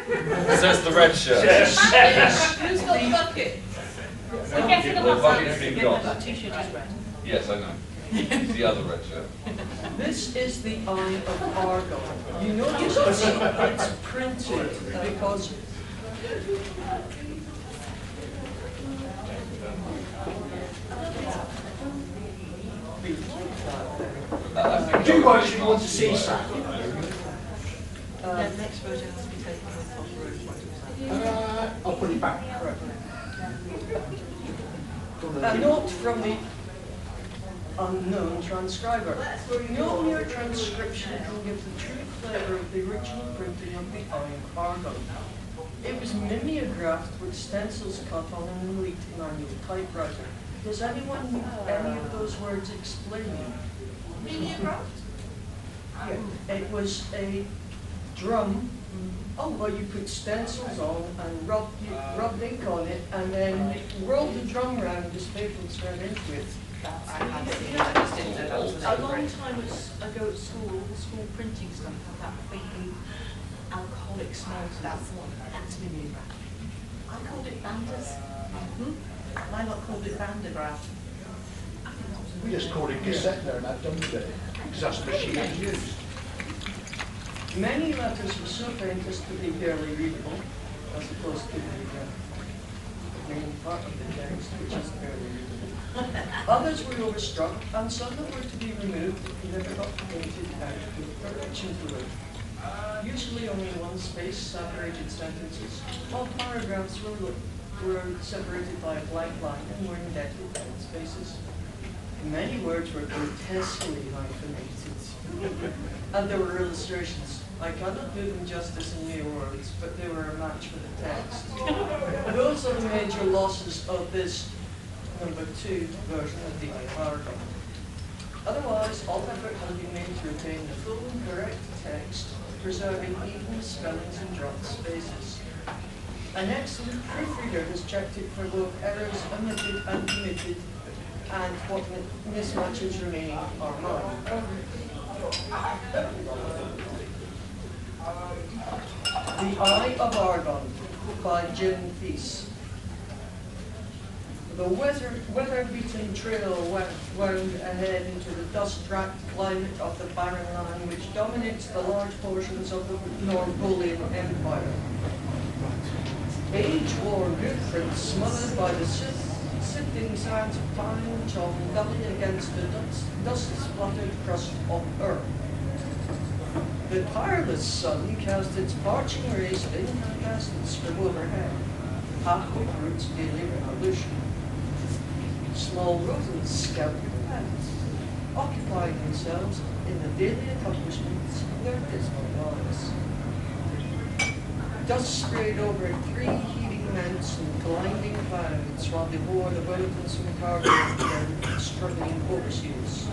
Says the red shirt. Who's got the bucket? We're getting a The bucket's been got. That t-shirt is red. Yes, I know. It's the other red shirt. This is the Eye of Argon. You notice it's printed because Do you actually want to see something? The next photo has to be taken with top room. I'll put it back. a note from the unknown transcriber. No mere transcription can give the true flavour of the original printing of the Eye of Argon. It was mimeographed with stencils cut on an elite manual typewriter. Does anyone need any of those words explaining? Mimeographed? Yeah, it was a drum. Oh, well, you put stencils on and rubbed ink on it, and then rolled the drum around as people spread into it. I just didn't know that was the A name. long time ago at school, all the school printing stuff had that faintly alcoholic smell to that one. That's mimeograph. I called it banders. My lot called it bandograph. We just called it cassette there and that done with it, because that's the machine it's used. Many letters were so faint as to be barely readable, as opposed to the main part of the text, which is barely readable. Others were overstruck, and some that were to be removed never got painted out with direction to it. Usually only one space separated sentences, while paragraphs were separated by a blank line and were indented in spaces. Many words were grotesquely hyphenated, and there were illustrations. I cannot do them justice in mere words, but they were a match for the text. Those are the major losses of this number 2 version of the Armadacon. Otherwise, all effort has been made to retain the full and correct text, preserving even spellings and dropped spaces. An excellent proofreader has checked it for both errors omitted and committed, and what mismatches remaining are mine. The Eye of Argon by Jim Thies. The weather-beaten trail wound ahead into the dust-racked climate of the barren land which dominates the large portions of the Mongolian Empire. Age-worn hoofprints smothered by the sifting sands of pine and chalk gully against the dust-splattered crust of earth. The tireless sun cast its parching rays of incandescence from overhead, halfway through its daily revolution. Small rodents scouted around, occupying themselves in the daily accomplishments of their dismal lives. Dust sprayed over 3 heaving mounts and gliding clouds while they bore the burdensome cargo of their struggling overseers.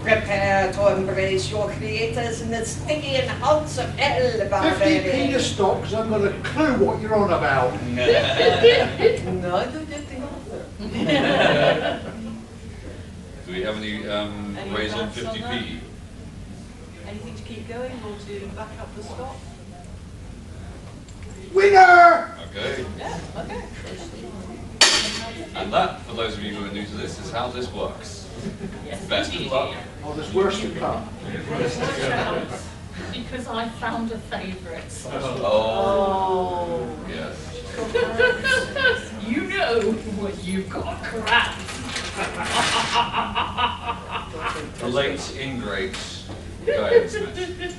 Prepare to embrace your creators in the Stygian haunts of hell, 50p barbarian. to stop, because I've got a clue what you're on about. Neither did the author. Do we have any ways on advance on 50p? Anything to keep going or to back up the stop? Winner! Okay. Yeah, okay. And that, for those of you who are new to this, is how this works. Yes, Best of indeed. luck. Oh, there's worse to come. Because I found a favourite. Oh, yes. You know what you've got, crap. The late ingrate Diane Smith.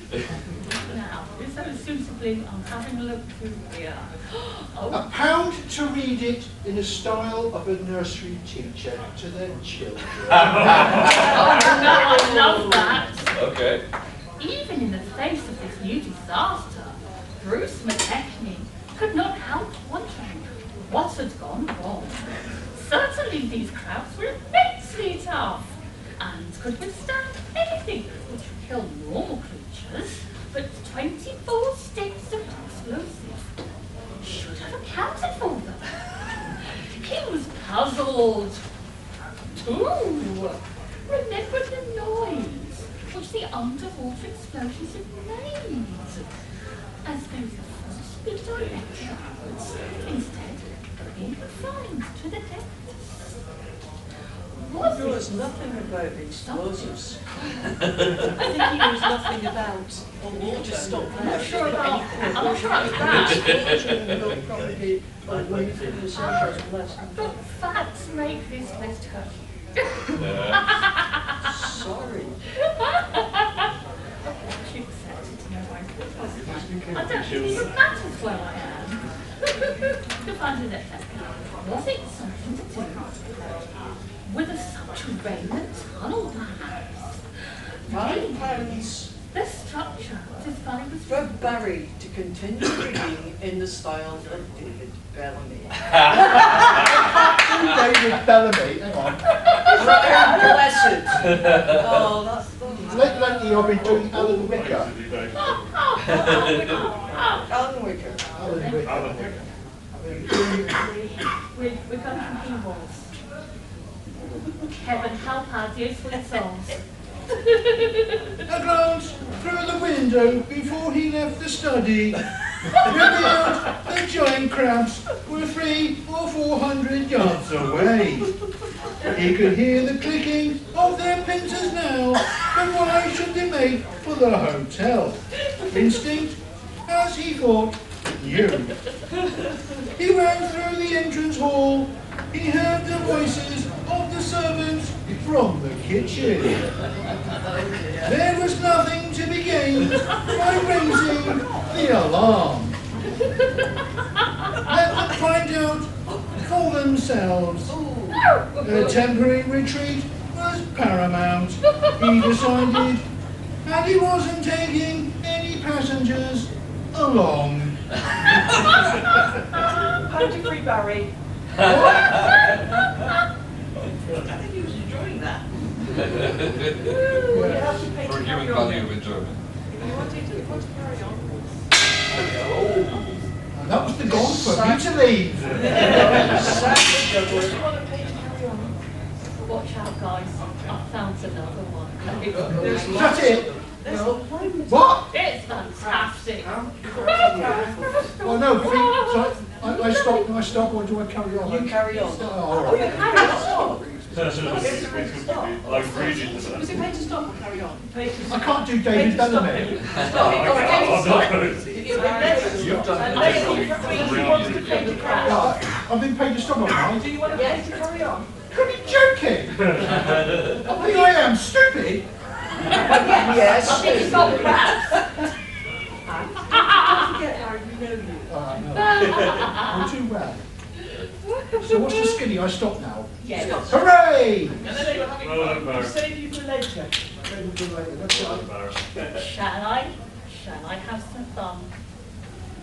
Now, is that suitably? I'm having a look through here. A Oh, pound to read it in the style of a nursery teacher to their children. oh no, I love that. Okay. Even in the face of this new disaster, Bruce McKechnie could not help wondering what had gone wrong. Certainly these crabs were immensely tough and could withstand anything which would kill normal creatures, but 24 sticks of explosive should have accounted for them. He was puzzled, too. Remembered the noise which the underwater explosions had made, as though directions. Instead, he confined to the depths. He knows nothing about explosives. I think he knows nothing about, or just stop I'm there. not sure about that. Explosion will propagate away from the center less than But facts make this list hurt. sorry. She accepted no one. I don't think it matters where I am. To find an effect. Was it something to do with a subterranean tunnel, perhaps? £5 The structure defined as for Barry to continue reading in the style of David Bellamy. David Bellamy, hang on. Brian Blessed. Oh, that's Lately I've been doing Alan Wicker. Alan Wicker. Alan Wicker. we're going from He-Walls. Heaven help our dear sweet souls. A glance through the window before he left the study revealed the giant crabs were 300 or 400 yards away. He could hear the clicking of their pincers now, but why should they make for the hotel? Instinct, as he thought, knew. He ran through the entrance hall. He heard the voices of the servants from the kitchen. There was nothing to be gained by raising the alarm. Let them find out for themselves. A temporary retreat was paramount, he decided, and he wasn't taking any passengers along. Duty-free Barry. What? I think he was enjoying that. For You have to pay a to human carry on. value of enjoyment. If you want to carry on. And that was the gong for me to leave. Sack the Do juggler. you want to pay to carry on? Watch out, guys. I found another one. There's Is lots that it? of them. No. What? It's fantastic. Oh no, so I stop or do I carry on? You carry on. Oh, all Oh, right. you carry on. Stop. Like reading this. Was it pay to stop or carry on? Pay to I can't do David Bellamy. You've done And it. then he wants to pay to carry on. I've been paid to stop on mine. Do you want to pay to carry on? Are you joking? I think I am stupid. Yes. I think it's got crabs. Don't forget, Harry, we know you. I'm too well. So what's the skinny? I stop now. Yes. Hooray! And then they were having Well, fun. We'll embarrassed. save you for later. Shall I? Shall I have some fun?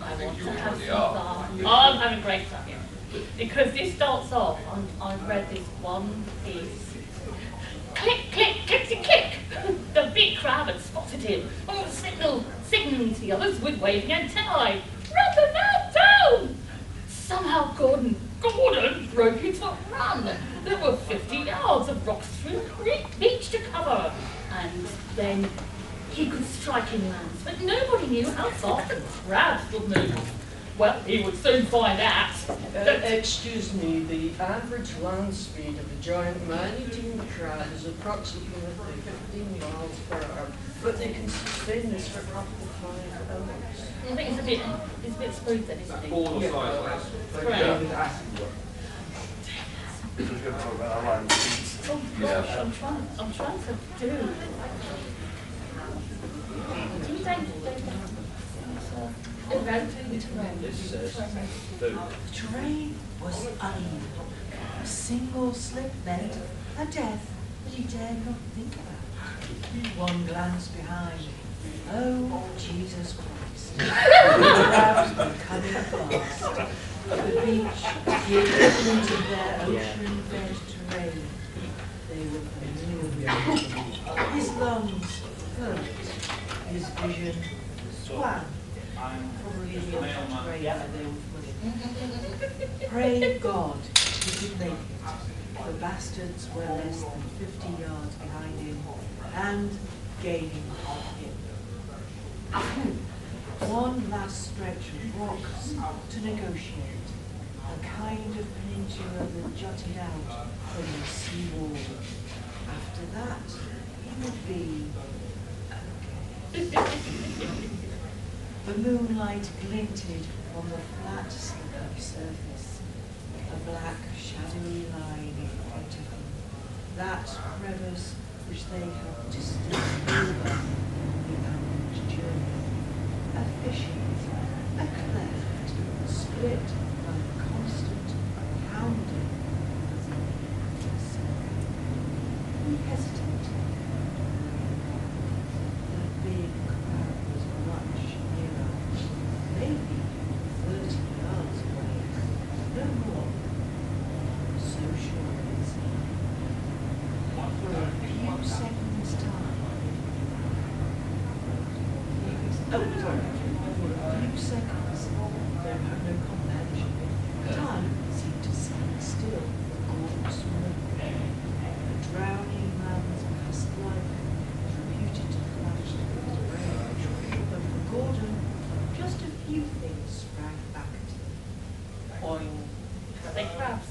I think want you to have already some are. fun. I'm having great fun here. Because this starts off, I've read this one piece. Click, click, clickety click! The big crab had spotted him. Oh, signaling to the others with waving antennae. Run the man down! Somehow Gordon broke into a run. There were 50 yards of rock-strewn beach to cover. And then he could strike inland, but nobody knew how fast the crabs would move. Well, he would soon find out. Excuse me, the average land speed of a giant man-eating crab is approximately 15 miles per hour, but they can sustain this for up to 5 hours. I think it's a bit smooth then, isn't it? All the size. Correct. Oh gosh, Yeah. I'm trying to do. Do you think The terrain was uneven. A single slip meant a death that he dared not think about. One glance behind. Oh, Jesus Christ. The crabs were coming fast. The beach, the equivalent of their ocean-fed terrain. They were familiar. His lungs hurt. His vision swam. Probably in the terrain where they were flooded. Pray God he could make it. The bastards were less than 50 yards behind him and gaining on him. One last stretch of rocks to negotiate, a kind of peninsula that jutted out from the sea wall. After that, he would be okay. The moonlight glinted on the flat, slippery surface, a black, shadowy line in front of them. That crevice which they had distanced over the hour's journey. A fissure, a cleft, split by a constant pounding of the sea. He hesitated. The big crowd was much nearer, maybe 30 yards away, no more. So sure is he. For a few seconds' time. Oh, sorry. For a few seconds, there had no comprehension. Time seemed to stand still for Gordon's swimming. The drowning man's past life was reputed to flash through his brain, but for Gordon, just a few things sprang back at him. Boing. They crabs.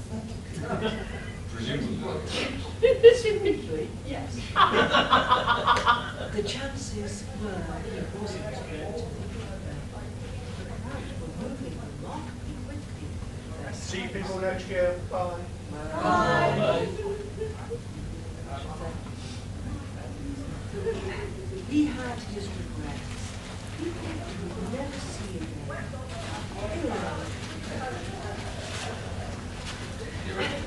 Presumably. Presumably, yes. The chances were he wasn't going to be there. The crowd were moving remarkably quickly. See you people next year. Bye. Bye. He had his regrets. People he would never see again. You ready?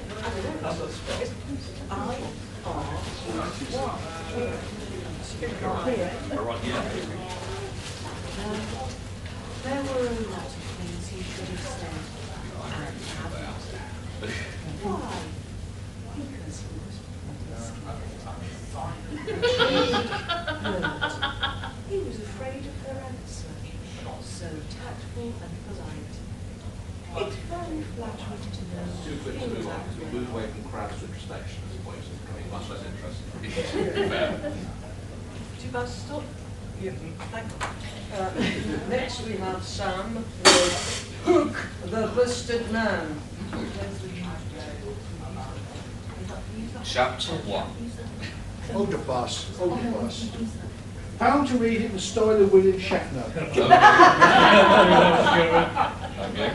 Here. We're on here. There were a lot of things he should have said and hadn't. Why? Because he was hurt. He was afraid of her answer, so tactful and polite. It's very flattering to know Too quick to he was move on, out because we there. move away from crabs to introspection at this point, so it's becoming much less interesting. Fair. Do you guys stop? Yeah. Thank you. Next we have Sam with Hook, the Busted Man. Chapter 1. Hold the bus. Hold the bus. Bound to read it in the style of William Shatner. Okay.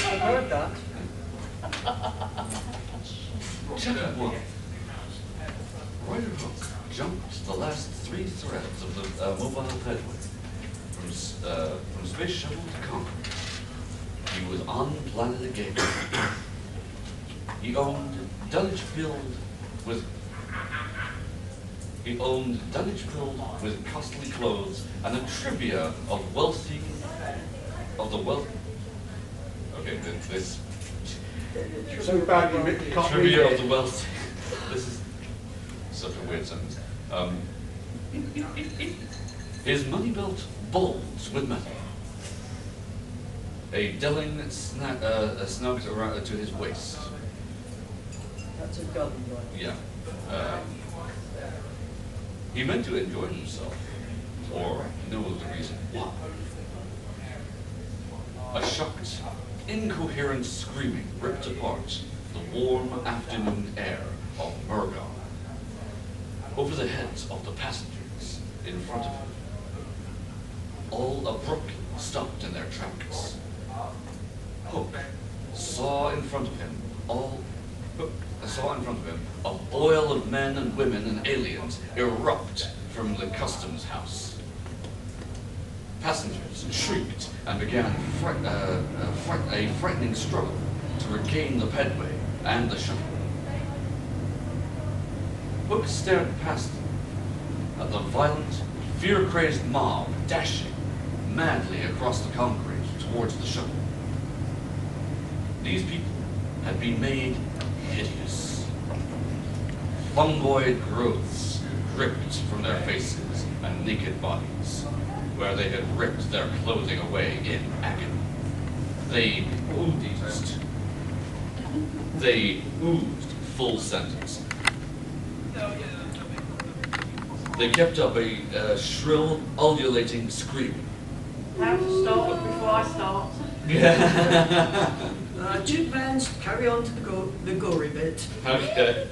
I've heard that. Chapter 1. Ryder Hook jumped the last 3 threads of the mobile headway from Space Shuttle to Concord. He was on planet again. He owned dunnage filled with costly clothes and a trivia of the wealth. Okay, this So badly written, you can't read trivia of the it. wealthy. This is such a weird sentence. His money belt bulged with metal. A Delling snugged around to his waist. That's a gun, right? Yeah. He meant to enjoy himself, or knew the reason why. A shocked, incoherent screaming ripped apart the warm afternoon air of Murgon. Over the heads of the passengers in front of him, all abruptly stopped in their tracks. Hook saw in front of him a boil of men and women and aliens erupt from the customs house. Passengers shrieked and began a frightening struggle to regain the pedway and the shuttle. Hook stared past them at the violent, fear-crazed mob dashing madly across the concrete towards the shuttle. These people had been made hideous. Fungoid growths dripped from their faces and naked bodies, where they had ripped their clothing away in agony. They oozed. They oozed full sentence. They kept up a shrill, ululating scream How to start before I start. Two plans, carry on to the gory bit. Okay.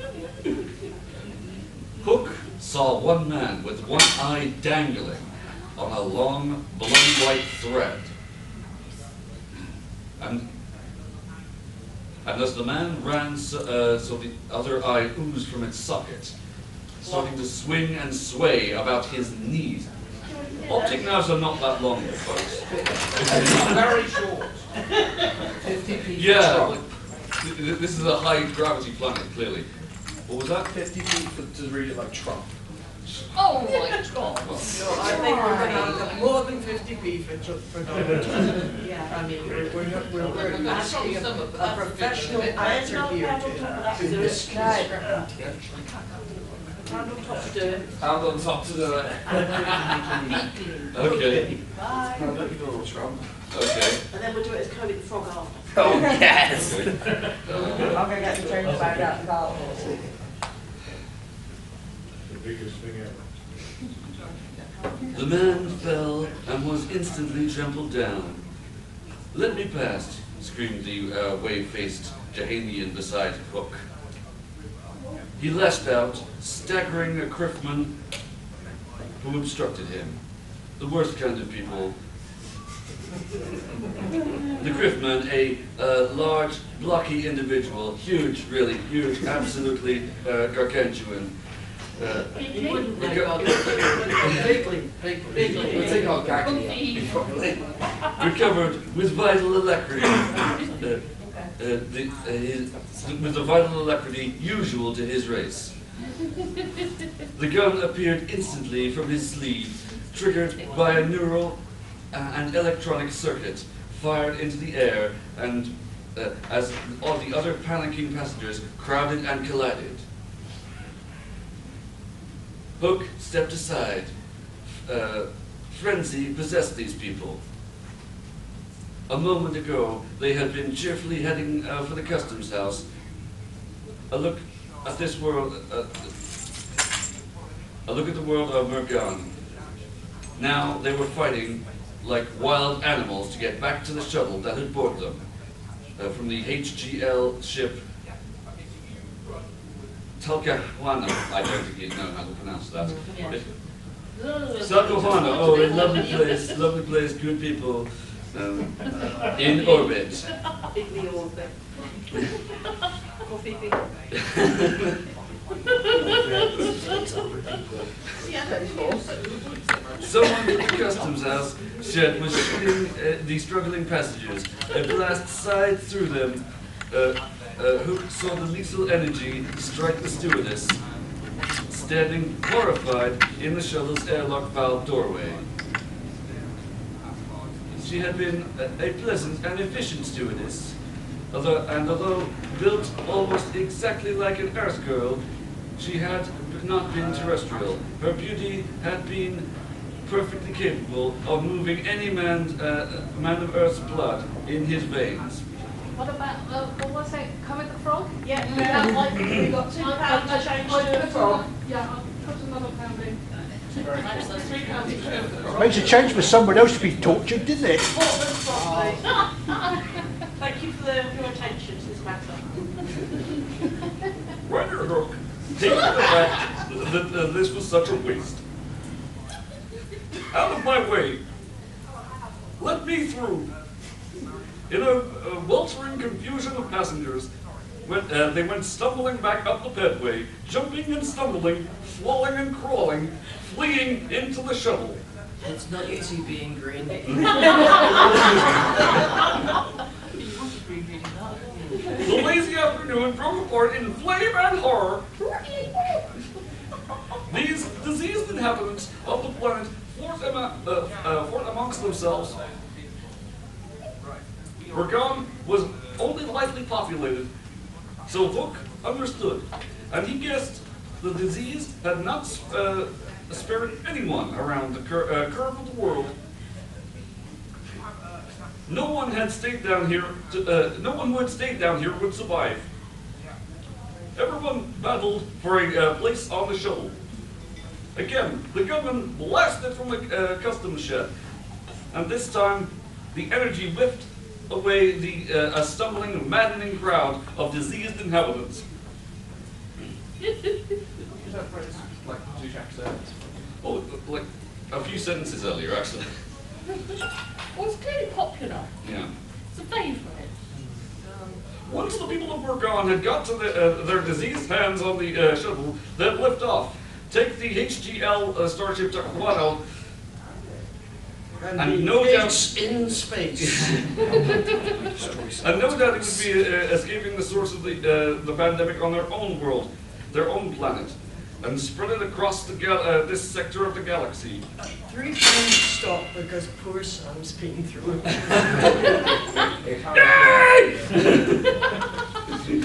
Hook saw one man with one eye dangling on a long, bloody white thread. And as the man ran, so the other eye oozed from its socket, starting to swing and sway about his knees. Optic nerves are not that long, folks. Very short. 50 feet. Yeah, like, this is a high gravity planet, clearly. What was that? 50 feet to read it like Trump. Oh my god. No, I think we're going to have more than 50 feet for Donald. Yeah. I mean, we're asking a professional actor here to describe. Hand on top to do it. Hand on top to do it. Okay, Bye. How about you go, Trump? okay. And then we'll do it as Cody the Frog after. Oh, yes! Okay. I'm going to get the trains back out the cart horse. The biggest thing ever. The man fell and was instantly trampled down. "Let me past," screamed the wave-faced Jahanian beside Hook. He lashed out, staggering a Criffman who obstructed him. The worst kind of people. The Criffman, a large, blocky individual, huge, really huge, absolutely gargantuan. You wouldn't know Go- about Bigly. We'll take our gag probably. Recovered with vital alacrity, with the vital alacrity usual to his race. The gun appeared instantly from his sleeve, triggered by a neural and electronic circuit fired into the air, and as all the other panicking passengers crowded and collided. Hook stepped aside. Frenzy possessed these people. A moment ago, they had been cheerfully heading for the customs house. A look at this world, a look at the world of Mergan. Now they were fighting like wild animals to get back to the shuttle that had brought them from the HGL ship Talcahuano. I don't think you know how to pronounce that. Talcahuano, oh, a lovely place, good people. In orbit. in the orbit. Coffee bean. Someone at the customs house shed was shooting the struggling passengers. A blast sighed through them. Hook saw the lethal energy strike the stewardess, standing horrified in the shuttle's airlock valve doorway. She had been a pleasant and efficient stewardess, although built almost exactly like an Earth girl, she had not been terrestrial. Her beauty had been perfectly capable of moving any man of Earth's blood in his veins. What about, what was it, Kermit the Frog? Yeah, That, like, we got £2 to change to the frog. Yeah, I'll put another pound in. Actually, £3 each for the frog. Makes a change for someone else to be tortured, doesn't it? Portland frog, please. Thank you for your attention to this matter. Ryder Hook, taking the fact that this was such a waste. Out of my way. Let me through. In a weltering confusion of passengers, they went stumbling back up the pedway, jumping and stumbling, falling and crawling, fleeing into the shuttle. It's not easy being green. The lazy afternoon broke apart in flame and horror. These diseased inhabitants of the planet fought amongst themselves. Mergan was only lightly populated, so Hook understood, and he guessed the disease had not spared anyone around the curve of the world. No one had stayed down here. No one who had stayed down here would survive. Everyone battled for a place on the shuttle. Again, the gunman blasted from the customs shed. And this time, the energy whipped away a stumbling, maddening crowd of diseased inhabitants. Like, do accents. Oh, like a few sentences earlier, actually. Well, it's clearly popular. Yeah. It's a favourite. Once the people of Murgon had got to their diseased hands on the shuttle, they'd lift off, take the HGL starship to Guano, and no doubt in space. and no doubt it would be escaping the source of the pandemic on their own world, their own planet, and spread it across this sector of the galaxy. 3 times stop because poor Sam's been through it.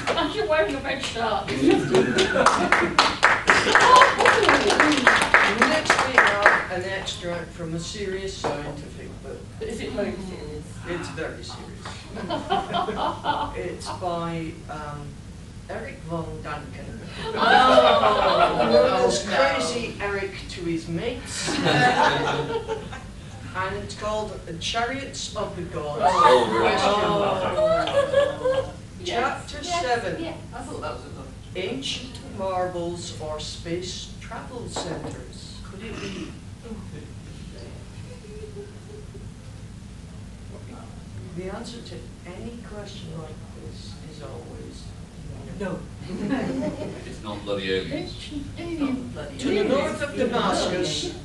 And you're wearing a red shirt. Next we have an extract from a serious scientific book. Is it very serious? It's very serious. It's by Eric von Daniken. Known as Crazy Eric to his mates. And it's called Chariots of the Gods. Chapter 7. Yeah. I thought that was enough. Ancient marvels or space travel centers. Could it be? The answer to any question like this is always No. It's not bloody aliens. to the north of Damascus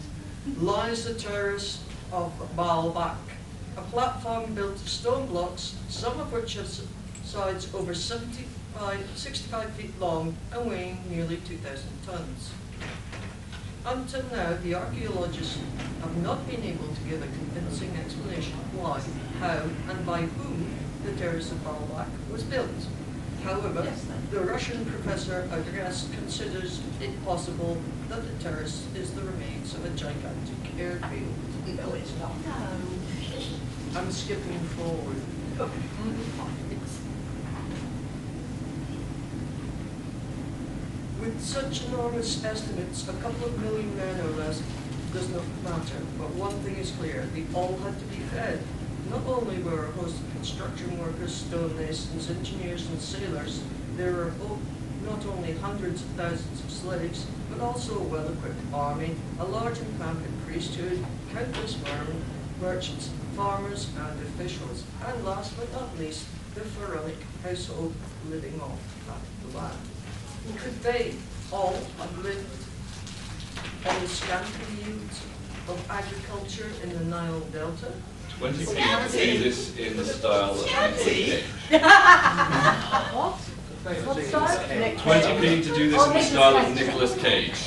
lies the terrace of Baalbek, a platform built of stone blocks, some of which have sides over 65 feet long and weighing nearly 2,000 tons. Until now, the archaeologists have not been able to give a convincing explanation of why, how, and by whom the terrace of Baalbek was built. However, the Russian professor Andreas considers it possible that the terrace is the remains of a gigantic airfield. No, it's not. I'm skipping forward. With such enormous estimates, a couple of million men or less does not matter. But one thing is clear, they all had to be fed. Not only were a host of construction workers, stonemasons, engineers, and sailors, there were not only hundreds of thousands of slaves, but also a well-equipped army, a large and rampant priesthood, countless merchants, farmers, and officials, and last but not least, the pharaonic household living off the land. Could they all have lived on the scanty yields of agriculture in the Nile Delta? 20 people do this in the style of Nicolas What? What style? Cage. 20p to do this in the style of Nicolas Cage.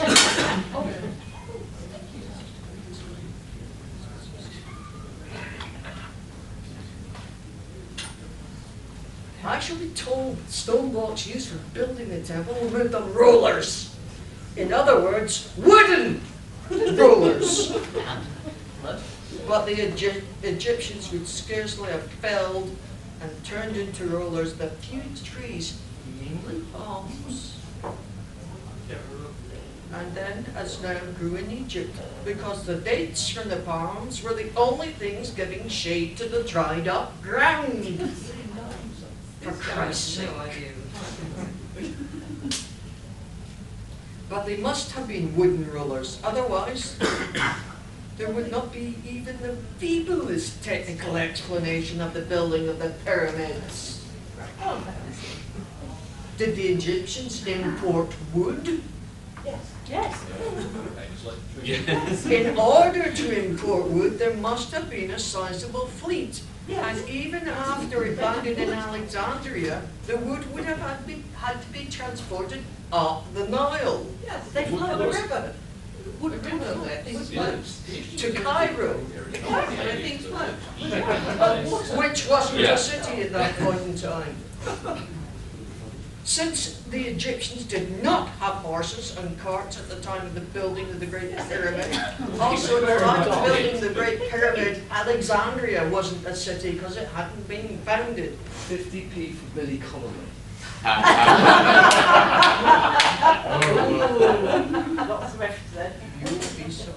I actually told stone blocks used for building the temple were moved on rollers. In other words, wooden rollers. But the Egyptians would scarcely have felled and turned into rollers the few trees, mainly palms, and then, as now, grew in Egypt, because the dates from the palms were the only things giving shade to the dried up ground. For Christ's sake. But they must have been wooden rollers, otherwise there would not be even the feeblest technical explanation of the building of the pyramids. Did the Egyptians import wood? Yes. Yes. In order to import wood, there must have been a sizable fleet. And even after it landed in Alexandria, the wood would have had to be transported up the Nile. Yes, they float the river. To Cairo, which wasn't a city at that point in time. Since the Egyptians did not have horses and carts at the time of the building of the Great Pyramid, also at the time of building the Great Pyramid, Alexandria wasn't a city because it hadn't been founded. 50p for Billy Connolly. Lots of references there. You will be sorry.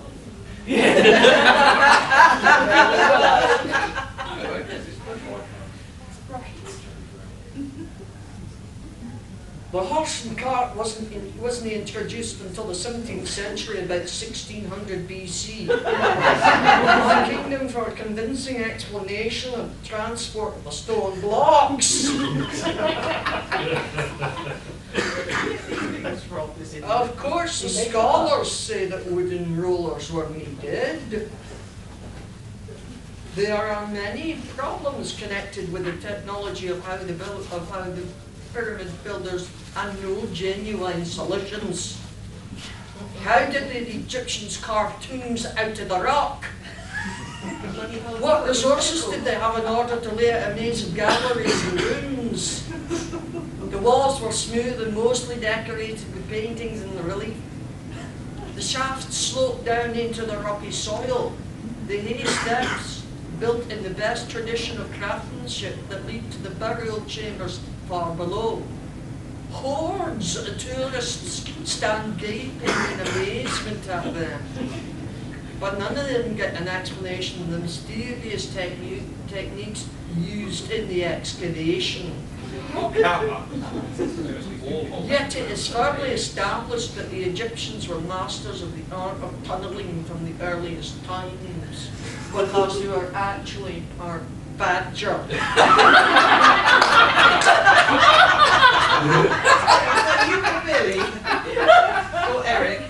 The horse and cart wasn't introduced until the 17th century, about 1600 BC. My kingdom for a convincing explanation of transport of the stone blocks. Of course, the scholars say that wooden rollers were needed. There are many problems connected with the technology of how the pyramid builders and no genuine solutions. How did the Egyptians carve tombs out of the rock? What resources did they have in order to lay out a maze of galleries and rooms? The walls were smooth and mostly decorated with paintings in the relief. The shafts sloped down into the rocky soil. The hay steps, built in the best tradition of craftsmanship, that lead to the burial chambers far below. Hordes of tourists stand gaping in amazement at them. But none of them get an explanation of the mysterious techniques used in the excavation. Yet it is firmly established that the Egyptians were masters of the art of tunneling from the earliest times, because they were actually our badger. You and Billy? Or Eric?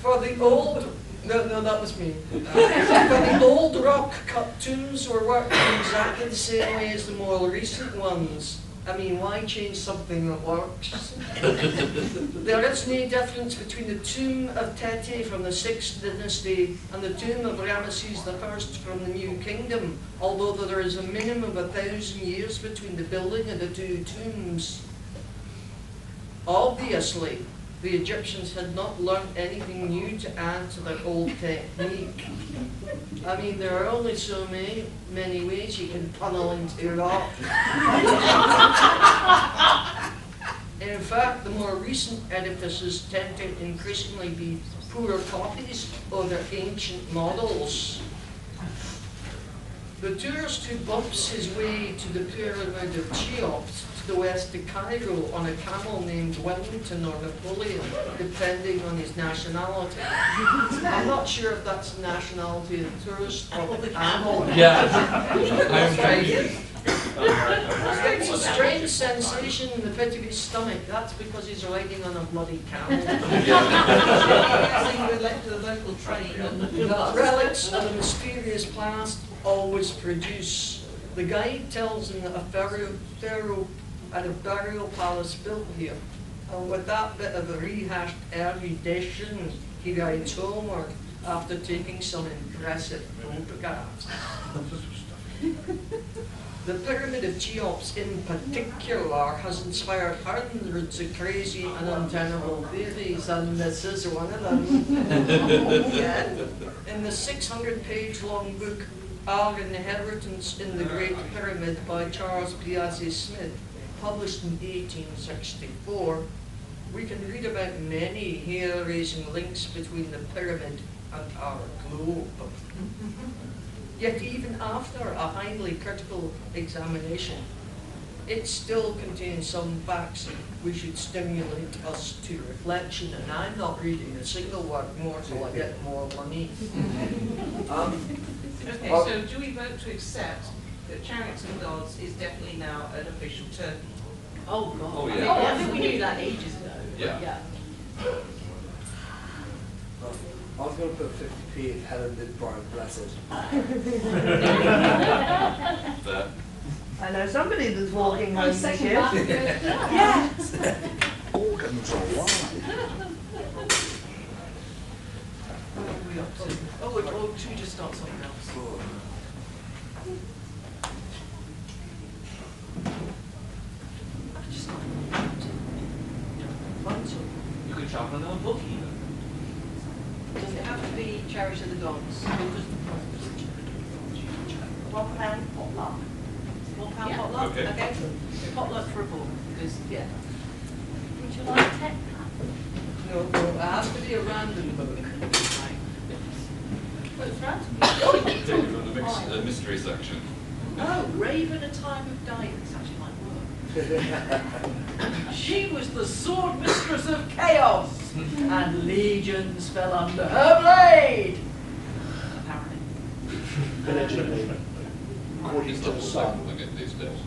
For the old, no, that was me. For the old rock-cut tombs were worked in exactly the same way as the more recent ones. I mean, why change something that works? There is no difference between the tomb of Teti from the 6th dynasty and the tomb of Ramesses I from the New Kingdom, although there is a minimum of 1,000 years between the building of the two tombs. Obviously, the Egyptians had not learned anything new to add to their old technique. I mean, there are only so many ways you can tunnel into rock. In fact, the more recent edifices tend to increasingly be poor copies of their ancient models. The tourist who bumps his way to the pyramid of Cheops to the west of Cairo on a camel named Wellington or Napoleon, depending on his nationality. I'm not sure if that's the nationality of the tourist or the camel. Yeah. I'm Chinese. It's a strange sensation in the pit of his stomach. That's because he's riding on a bloody camel. Using the local train and Relics of the mysterious past always produce. The guide tells him that a pharaoh had a burial palace built here. And with that bit of a rehashed erudition, he rides homeward after taking some impressive photographs. The Pyramid of Cheops in particular has inspired hundreds of crazy and untenable theories, and this is one of them. In the 600-page long book, Our Inheritance in the Great Pyramid by Charles Piazzi Smith, published in 1864, we can read about many hair-raising links between the pyramid and our globe. Yet even after a highly critical examination, it still contains some facts which should stimulate us to reflection, and I'm not reading a single word more till I get more money. Okay, so do we vote to accept that Chariots and Gods is definitely now an official term? Oh, God. Oh, I yeah. think we knew that ages ago. Yeah. I was going to put 50p if Helen did Brian Blessed. There. I know somebody that's walking home this year. Yes. Organs alive. What are we up to? Oh, or should we just start something else? You could sharpen another book even. Does it have to be Chariots of the Gods? £1 potluck. £1 Yeah. potluck? Okay. Okay. Potluck for a book, because, yeah. Would you like tech? No, it has to be a random book. Right. That's right. Taken from the mystery section. Oh, Raven, a time of guidance actually might work. She was the sword mistress of chaos, and legions fell under her blade. Apparently. Allegedly. According It's to not the all sun. they can these days.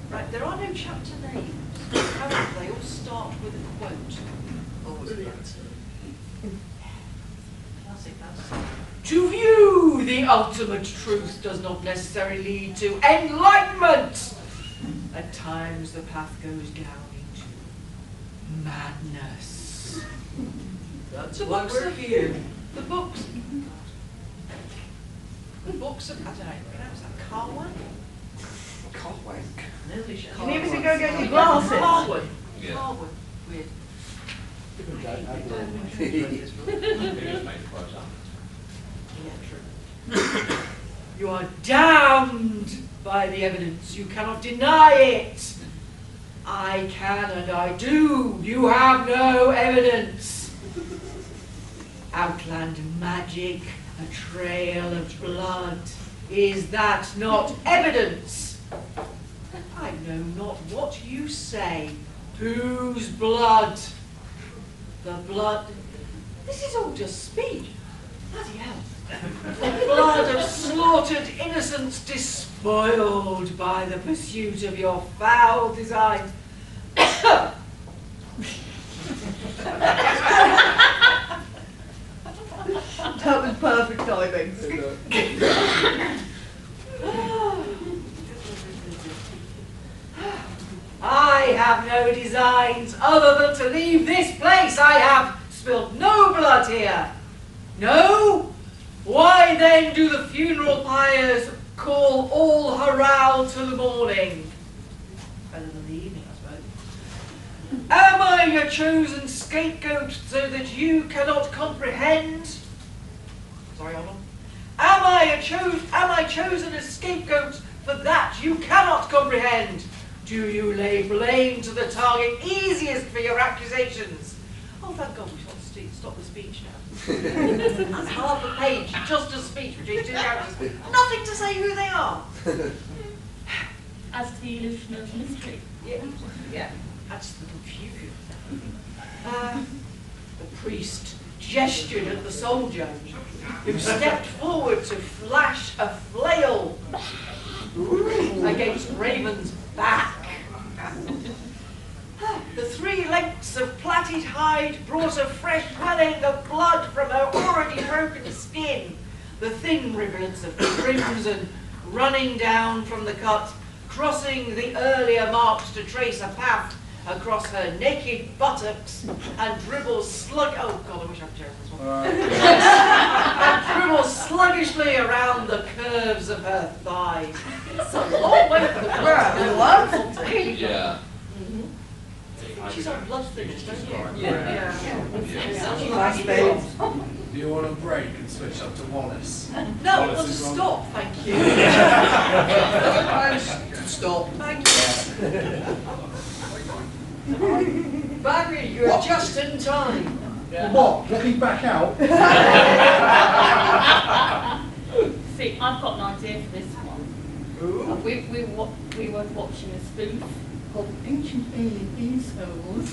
Right, there are no chapter names. However, they all start with a quote. Brilliant. Classic, that's. To view the ultimate truth does not necessarily lead to enlightenment. At times, the path goes down into madness. That's why we're here. The books. The books of, I don't know, how you pronounce that, Carwan? Nearly sure. You need me to go get your glasses? Carwan. Yeah. Carwan. Weird. Maybe it's made for us. Yeah, true. You are damned by the evidence. You cannot deny it. I can and I do. You have no evidence. Outland magic, a trail of blood. Is that not evidence? I know not what you say. Whose blood? The blood. This is all just speech. Bloody hell. The blood of slaughtered innocents despoiled by the pursuit of your foul designs. That was perfect timing. I have no designs other than to leave this place. I have spilled no blood here. No? Why then do the funeral pyres call all hurrah till the morning? Better than the evening, I suppose. Am I your chosen scapegoat so that you cannot comprehend? Sorry, hold on. Am I chosen as scapegoat for that you cannot comprehend? Do you lay blame to the target easiest for your accusations? Oh, thank God we stop the speech now. That's half a page, just a speech between two characters. Nothing to say who they are. As to the illusion of mystery. Yeah, that's the confusion. The priest gestured at the soldier, who stepped forward to flash a flail against Raven's back. The 3 lengths of plaited hide brought a fresh welling of blood from her already broken skin. The thin rivulets of crimson running down from the cut, crossing the earlier marks to trace a path across her naked buttocks and dribble oh God, I wish I could share this one. And dribble sluggishly around the curves of her thighs. It's a long way from the ground. Yeah. She's on blood thinners, don't you? Yeah. Nice babe. Do you want a break and switch up to Wallace? No, I Wallace want to is on. stop, thank you. Stop. Thank you. Barry, you're just in time. What? Let me back out? See, I've got an idea for this one. We were watching a spoof called Ancient Alien Assholes.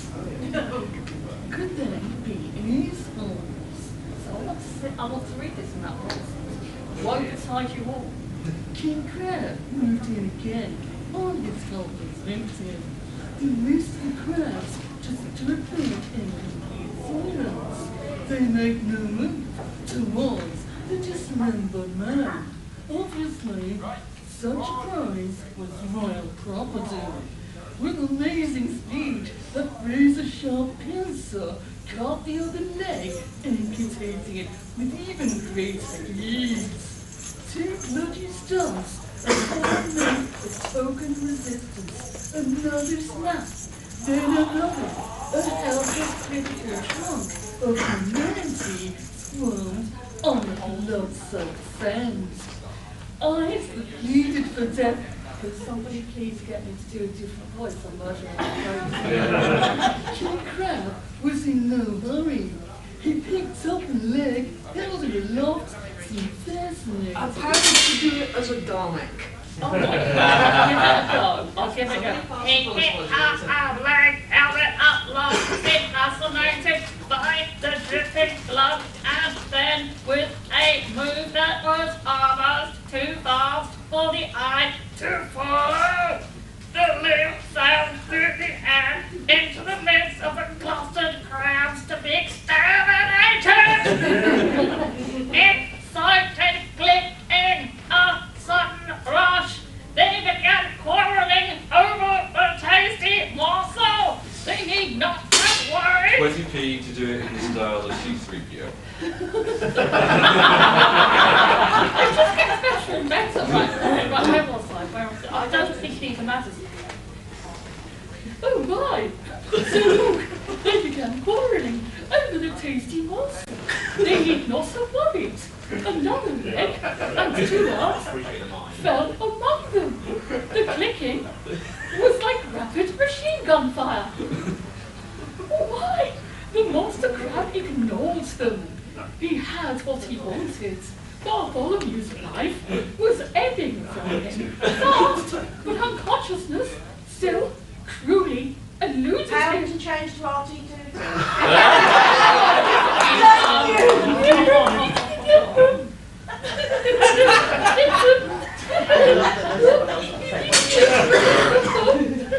Could they be assholes? So I want to read this in that voice. Won't decide you all. King Crab moved in again. All his helpers moved in. The rest of the crabs just stood there in complete silence. They made no move towards the dismembered man. Obviously, such a prize was royal property. With amazing speed, the razor-sharp pincer cut the other leg, amputating it with even greater ease. 2 bloody stumps, and one made a token resistance. Another snap, then another. A helpless critical chunk of humanity squirmed on the blood-soaked sands. Eyes that pleaded for death. Could somebody please get me to do a different voice? I'm murdering the King Crab was in no hurry. He picked up a leg, held it aloft, seemed fascinating. I've had to do it as a Dalek. Oh my God. I'll give it a go. He picked up a leg, held it up long, seemed fascinated by the dripping blood, and then with a move that was almost too fast for the eye to follow, the limb sailed through the air into the midst of the clustered crowds to be exterminated. It sighted click in a sudden rush. They began quarreling over the tasty morsel. They need not have worried. 20p to do it in the style of C-3PO. It just gets better and better. Right, where was I? I don't think it even matters. Oh my! So look, they began quarrelling over the tasty morsel. They need not have worried. Another leg and two arms fell among them. The clicking was like rapid machine gun fire. Why? The monster crab ignored them. He had what he wanted. Bartholomew's life was ebbing from him, fast, but unconsciousness still cruelly eluded How him. to change to RT2?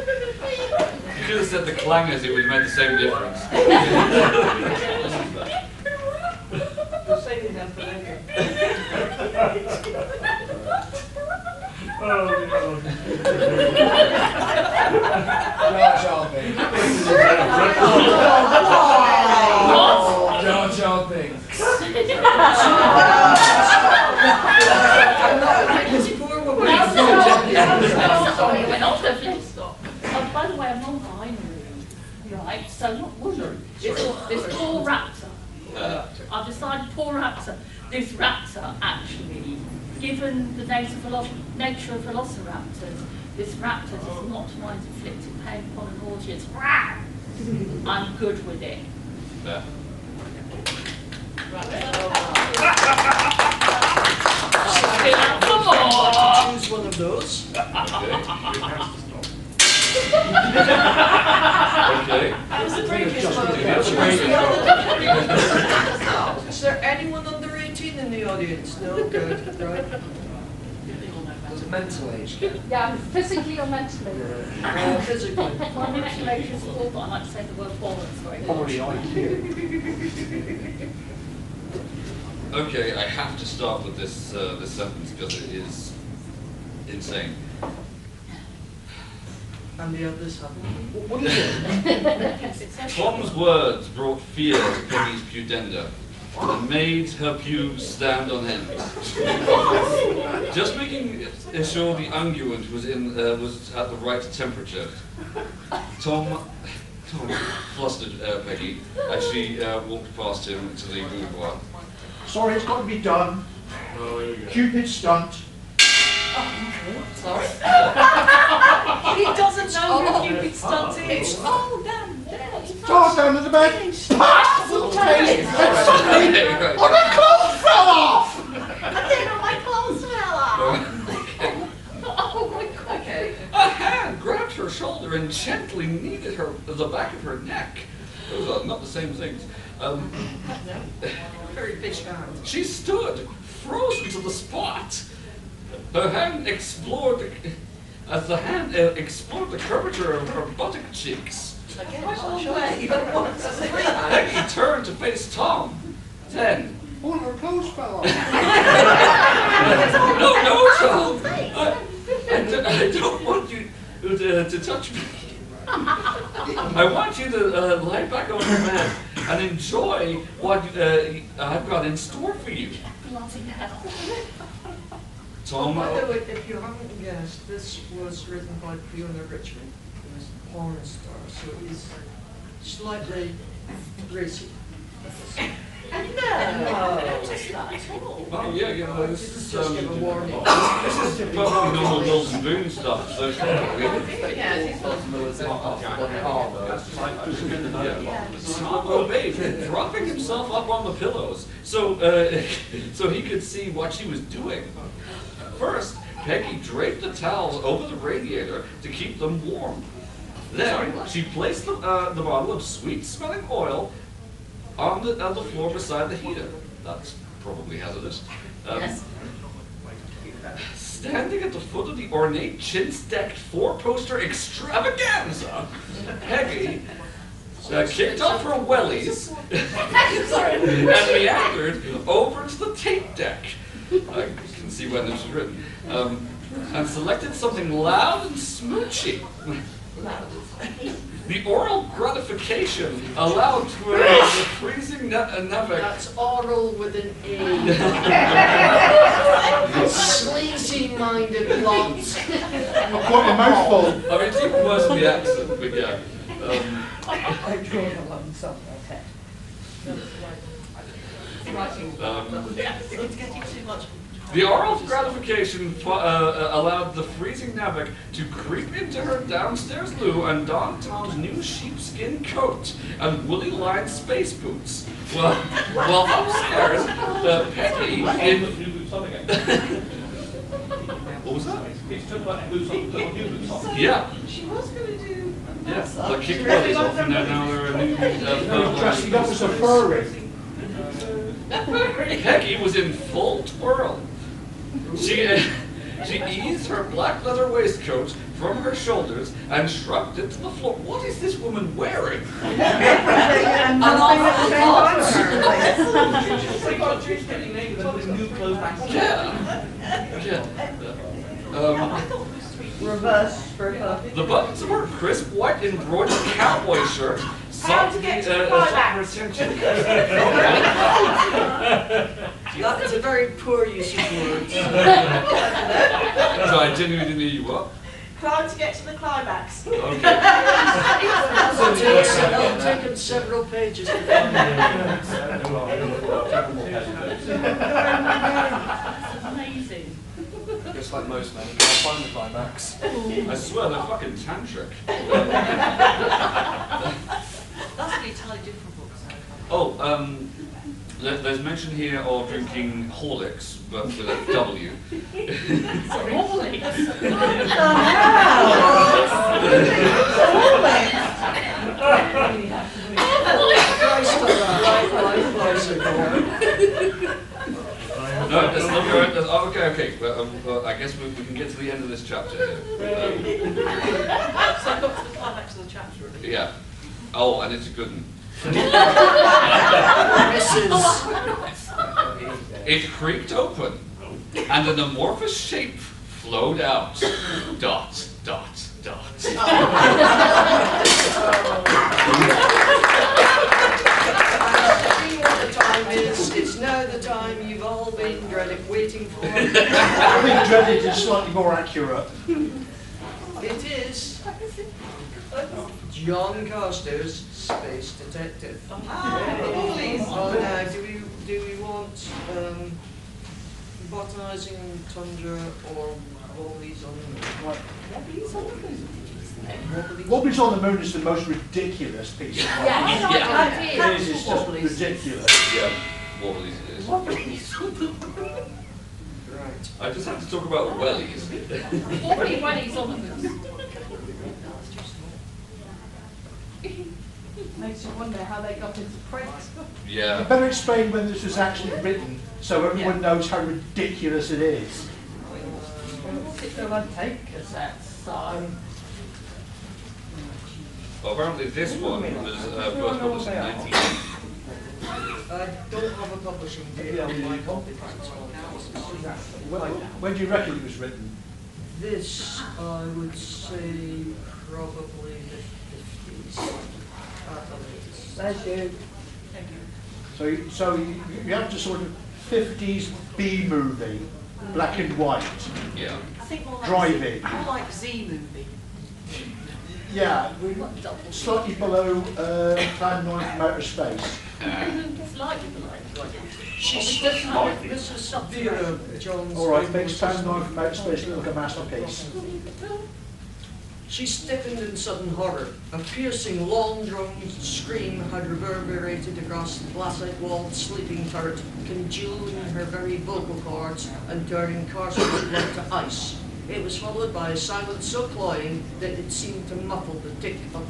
You should have said the clangers, it would have made the same difference. You're saving them for later. Oh, Jar Binks. Jar Binks. By the way, I'm non-binary, right? So not woman. This poor raptor. I've decided poor raptor. This raptor actually, given the nature of velociraptors, this raptor does not mind inflicting pain upon an audience. I'm good with it. Yeah. Choose one of those. Okay. How's the previous one? Is there anyone under 18 in the audience? No? Good, right. Does it mental age? Yeah, physically or mentally. Physically. My mental age is full, but I like to say the word tolerance very much. probably IQ. Okay, I have to start with this this sentence because it is insane. And the others haven't. What is it? Tom's words brought fear to Peggy's pudenda and made her pubes stand on end. Just making sure the unguent was was at the right temperature. Tom flustered Peggy as she walked past him to the boudoir. Sorry, it's got to be done. Oh, here we go. Cupid stunt. Sorry? He doesn't know who Cupid Stunt is. Oh, damn. Toss down to the bed. And suddenly, my clothes fell off! I didn't know my clothes fell off. Oh my God. Okay. A hand grabbed her shoulder and gently kneaded the back of her neck. Those are not the same things. Very big hand. She stood, frozen to the spot. Her hand explored the curvature of her buttock cheeks. Again, it's on way. Peggy turned to face Tom. Then, All her clothes fell off. no, Tom. I don't want you to touch me. I want you to lie back on your mat and enjoy what I've got in store for you. Bloody hell. Tom, By the way, if you haven't guessed, this was written by Fiona Richmond, who is a porn star, so he's slightly racy. Oh yeah, you know, this is Just give a warning. this is perfectly normal Wilson Boone stuff. So Small babe dropping himself up on the pillows, so so he could see what she was doing. First, Peggy draped the towels over the radiator to keep them warm. Then she placed the bottle of sweet-smelling oil on the floor beside the heater. That's probably hazardous. Yes. Standing at the foot of the ornate chin-stacked four-poster extravaganza, Peggy kicked off her wellies and meandered over to the tape deck. I can see when this was written. And selected something loud and smoochy. The oral gratification allowed to the freezing Namek. That's oral with an A. Sleazy-minded blondes. I've got a mouthful. I mean, it's even worse than the accent, but yeah. I draw the line somewhere. It's getting too much. The oral gratification allowed the freezing Namek to creep into her downstairs loo and don Tom's new sheepskin coat and woolly-lined space boots. While upstairs, Peggy in... What was that? Yeah. She was going to do a Yeah, massage. like kick bodies off and now they're a new... Dressing up as a furry. Peggy was in full twirl. She eased her black leather waistcoat from her shoulders and shrugged it to the floor. What is this woman wearing? Reverse for her. The buttons of her crisp white embroidered cowboy shirt sought to get to the her climax. attention. That is a very poor use of words. So I genuinely didn't hear you what? Trying to get to the climax. Okay. That'll take him several pages to do. Amazing. Just like most men, you can't find the climax. I swear they're fucking tantric. That's an entirely different book. Oh, there's mention here of drinking Horlicks, but with a W. No, that's not right. Oh, okay. Well, I guess we can get to the end of this chapter here. So I've got to the climax of the chapter, really. Yeah. Oh, and it's a good one. It creaked open, and an amorphous shape flowed out. Dot, dot, dot. What the time is, it's now the time you've all been waiting for. I think dreaded is slightly more accurate. It is John Carstairs, Space Detective. Please. Oh, now, do we want botanizing tundra or wobblies on the moon? Wobblies on the Moon is the most ridiculous piece of art. It is, it's just ridiculous. Yeah, Wobblies it is. Right. I just have to talk about wellies. Wobbly wellies on the moon. Makes you wonder how they got into print. You Yeah. better explain when this was actually written so everyone knows how ridiculous it is. Still on tape cassettes, so. Well, apparently this one was first published in 1980. I don't have a publishing date on my copy. When do you reckon it was written? This, I would say, probably the 50s at the latest. Thank you. So you have to sort of 50s B movie, black and white. Yeah. I think more like Driving. More like Z movie. Yeah, slightly below Plan 9 from outer space. Slightly below. She stiffened Mrs. Vera Jones. All right, next time knife from outer space look like a masterpiece. She stiffened in sudden horror. A piercing, long-drawn scream had reverberated across the glassite-walled sleeping turret, congealing her very vocal cords and turning Carson's blood to ice. It was followed by a silence so cloying that it seemed to muffle the tick of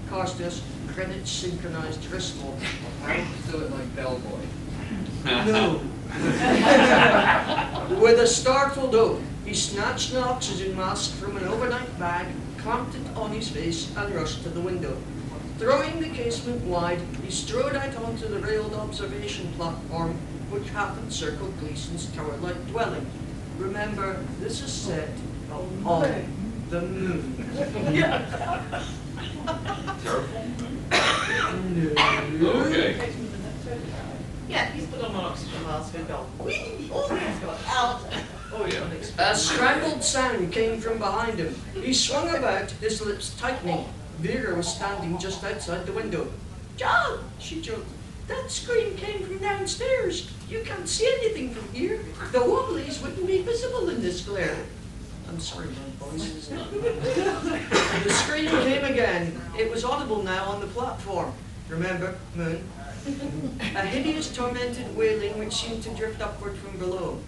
Carson's Greenwich-synchronized wristwatch. How do it like Bellboy? No. With a startled oath, he snatched an oxygen mask from an overnight bag, clamped it on his face, and rushed to the window. Throwing the casement wide, he strode out onto the railed observation platform, which half encircled Gleason's tower-like dwelling. Remember, this is set on the moon. Terrible. No. Okay. Yeah, he's put on an oxygen mask and gone, whee! Oh, he's got out. Oh yeah. A strangled sound came from behind him. He swung about, his lips tightening. Vera was standing just outside the window. "John," she joked, "that scream came from downstairs. You can't see anything from here. The wobblies wouldn't be visible in this glare." "I'm sorry, my boys." The scream came again. It was audible now on the platform. Remember, moon. A hideous, tormented wailing which seemed to drift upward from below.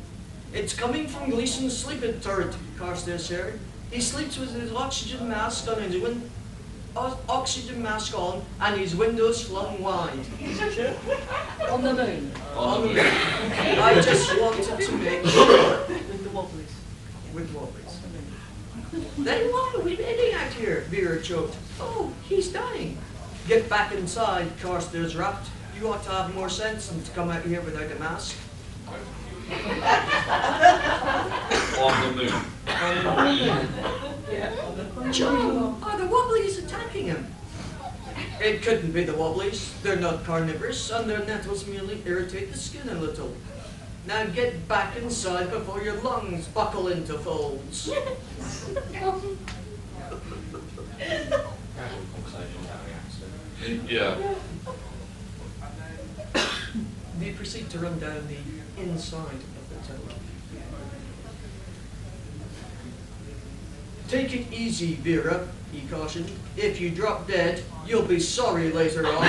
"It's coming from Gleason's sleeping turret," Carstairs heard. "He sleeps with his oxygen mask on and his windows flung wide." On the moon. On the moon. I just wanted to make sure. With the wobblies. With wobblies. "Then what are we waiting at here?" Vera choked. "Oh, he's dying." "Get back inside," Carstairs rapped. "You ought to have more sense than to come out here without a mask." On the moon. "John, are the wobblies attacking him?" "It couldn't be the wobblies. They're not carnivorous, and their nettles merely irritate the skin a little. Now get back inside before your lungs buckle into folds." Yeah. They proceed to run down the inside of the tower. "Take it easy, Vera," he cautioned. "If you drop dead, you'll be sorry later on."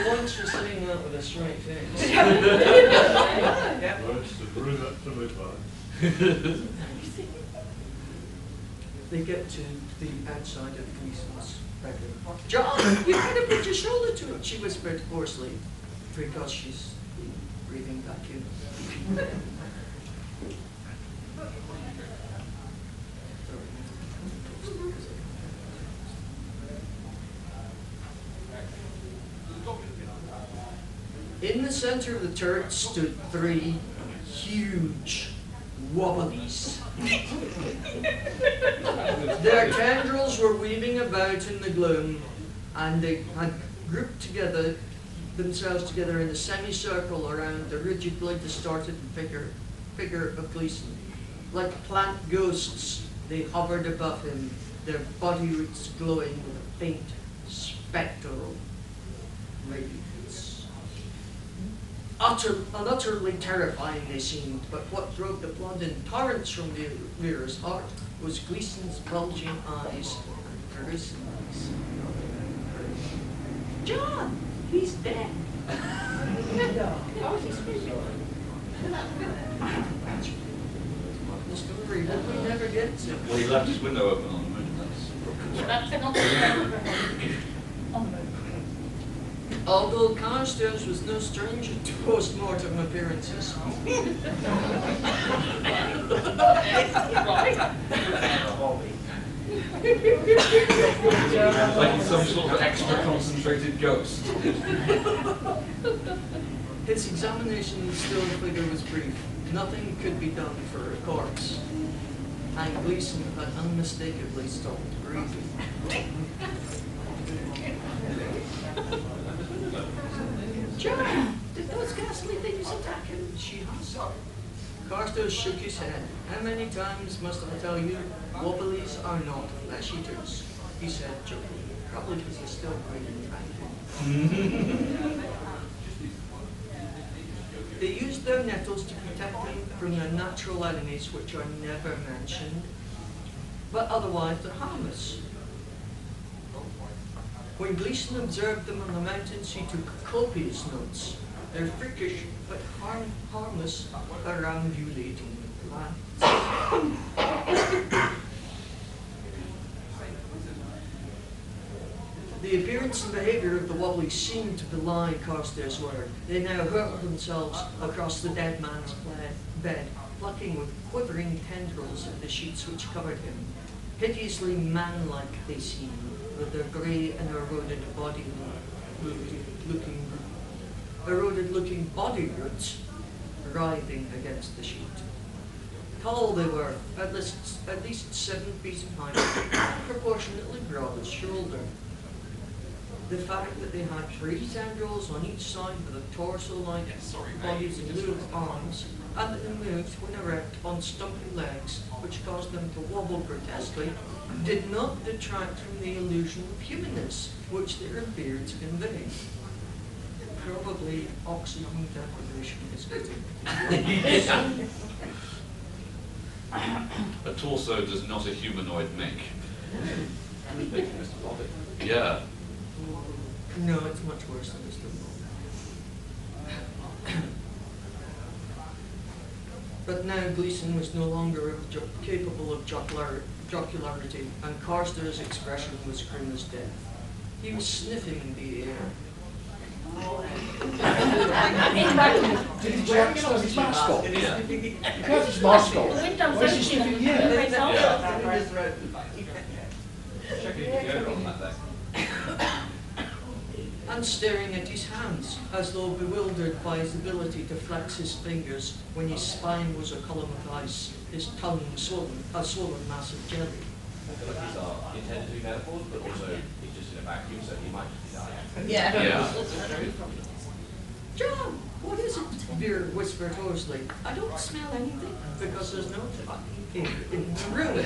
Once you're saying that with a straight face. They get to the outside of Gleason's bedroom. "John, you better put your shoulder to it," she whispered hoarsely, because she's breathing back in. In the center of the turret stood 3 huge wobblies. Their tendrils were weaving about in the gloom, and they had grouped themselves together in a semicircle around the rigidly distorted figure of Gleason. Like plant ghosts, they hovered above him, their body roots glowing with a faint, spectral radiance. Utterly terrifying they seemed, but what drove the blood in torrents from Vera's heart was Gleason's bulging eyes and gruesome eyes. "John, he's dead." How is he speaking? The story that we never get to. Well, he left his window open on the moon. That's That's not on the moon. Although Carstairs was no stranger to post-mortem appearances. Right. like he's some sort of extra concentrated ghost. His examination of the still figure was brief. Nothing could be done for a corpse. And Gleason had unmistakably stopped breathing. "John, did those ghastly things attack him?" she asked. Carstairs shook his head. "How many times must I tell you, wobblies are not flesh eaters?" he said, joking, probably because he's still quite attractive. They use their nettles to protect them from their natural enemies, which are never mentioned, but otherwise they're harmless. When Gleason observed them on the mountains, he took copious notes. They're freakish, but harmless around ulating plants. The appearance and behaviour of the Wobblies seemed to belie Carstairs' word. They now hurled themselves across the dead man's bed, plucking with quivering tendrils at the sheets which covered him. Hideously man-like they seemed, with their grey and eroded-looking body roots writhing against the sheet. Tall they were, at least 7 feet high, proportionately broad as shoulder. The fact that they had 3 tendrils on each side with a torso-like bodies in lieu of arms, and that they moved when erect on stumpy legs, which caused them to wobble grotesquely, did not detract from the illusion of humanness which they appeared to convey. Probably oxygen deprivation is fitting. A torso does not a humanoid make. Yeah. No, it's much worse than Mr. Ball. But now Gleason was no longer capable of jocularity, and Carstairs' expression was grim as death. He was sniffing in the air. Did he check his mask off? Yeah. He has his mask off. The windows Why is he open. sniffing here? And staring at his hands, as though bewildered by his ability to flex his fingers when his spine was a column of ice, his tongue a swollen mass of jelly. I feel like these are intended to be metaphors, but also he's just in a vacuum, so he might just be dying. Yeah. John, what is it? Vera whispered hoarsely. I don't smell anything, because there's no fucking air in the room.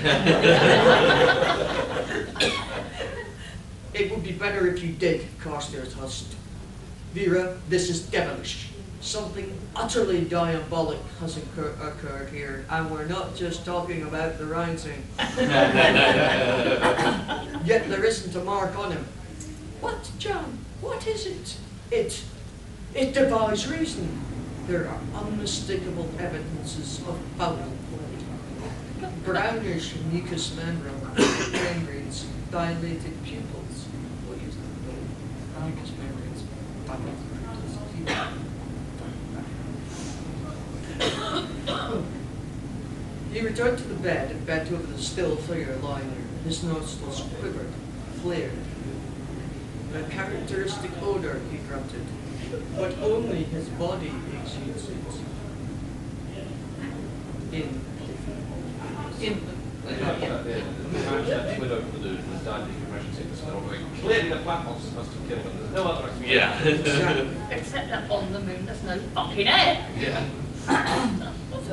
It would be better if you did, Carstairs husked. Vera, this is devilish. Something utterly diabolic has occurred here, and we're not just talking about the rising. Yet there isn't a mark on him. What, John? What is it? It defies reason. There are unmistakable evidences of foul play. Brownish mucous membranes, dilated pupils. What is that? Mucous membranes, dilated pupils. He returned to the bed and bent over the still figure lying there. His nostrils quivered, flared. A characteristic odor, he grunted, but only his body exudes it. Clearly the plant monsters must have killed them. There's no other explanation. Yeah. Except that on the moon there's no fucking air. Yeah. So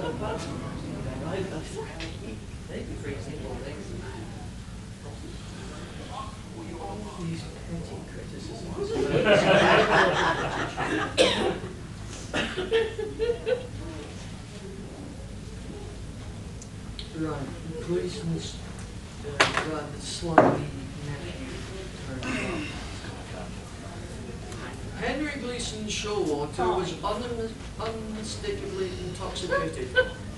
the plants, they'd be freezing all things. These petty criticisms. Right, Gleason's rather slimy nephew turned up. Henry Gleason Showalter was unmistakably intoxicated,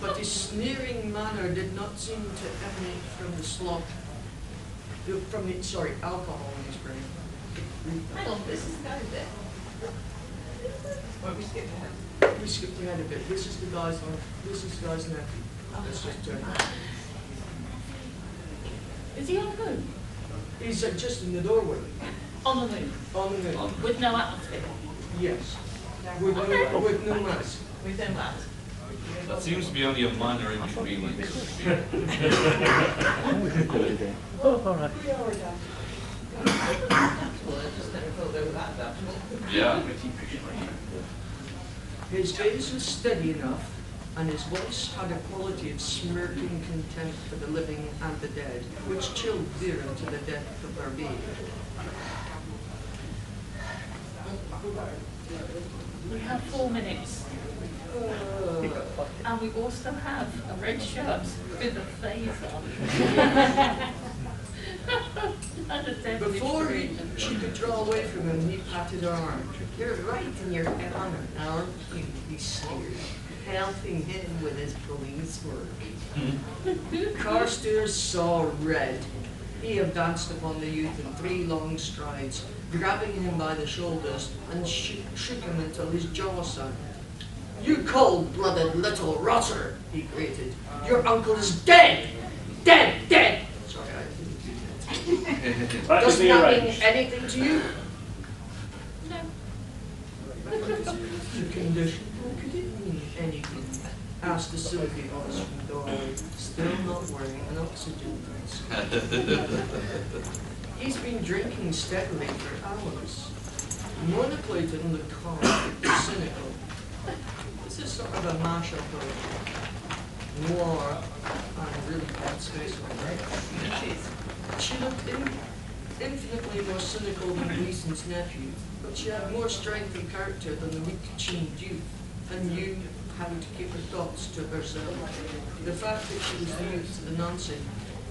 but his sneering manner did not seem to emanate from the alcohol in his brain. Hang on, this is kind of bit. Won't we skip ahead? We skipped ahead a bit. This is the guy's nephew. Let's just turn it. Is he on the moon? He's just in the doorway. On the moon. On the moon. With no atmosphere. Yes. With no mask. With them that. That seems to be only a minor inconvenience. Well, I just never thought they were that adaptable. Yeah. His gaze was steady enough, and his voice had a quality of smirking contempt for the living and the dead, which chilled Vera to the depth of her being. We have 4 minutes. And we also have a red shirt with a phaser. And a deadly Before scream. she could draw away from him, he patted her arm. "You're right in your honor, aren't you?" he sneered, helping him with his police work. Carstairs saw red. He advanced upon the youth in 3 long strides, grabbing him by the shoulders and shook him until his jaw sank. "You cold-blooded little rotter," he grated. "Your uncle is dead! Dead! Dead!" Sorry, I didn't do that. That Doesn't can be that mean arranged. anything to you? No. The condition? Could it mean anything? Asked the silky voice from the doorway, still not wearing an oxygen mask. He's been drinking steadily for hours. Monoplated and calm, cynical. This is sort of a mashup of noir and really bad space opera. She looked infinitely more cynical than Gleason's nephew, but she had more strength of character than the weak-chined youth, and knew how to keep her thoughts to herself. The fact that she was new to the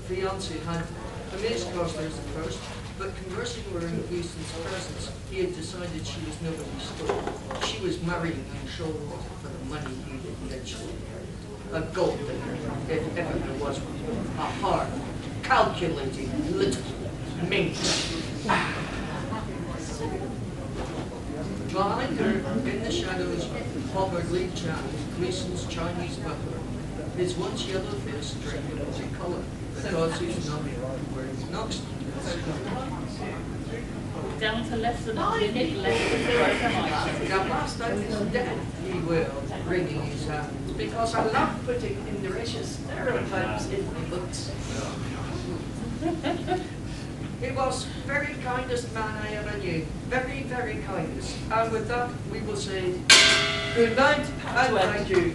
fiancé had amazed Carstairs at first, but conversing with her in Gleason's presence, he had decided she was nobody's story. She was marrying on Shoalwater for the money he had eventually inherited. A gold digger, if ever there was one. A hard, calculating little mink. Behind her, in the shadows, hovered Lee Chan, Gleason's Chinese butler. His once yellow face turned a multi-color because he's not wearing an oxygen. Down to less than a minute left of the program. Now, Master is dead, he wailed, wringing his hands, because I love putting Indonesian stereotypes in my books. He was very kindest man I ever knew. Very, very kindest. And with that, we will say good night and thank you.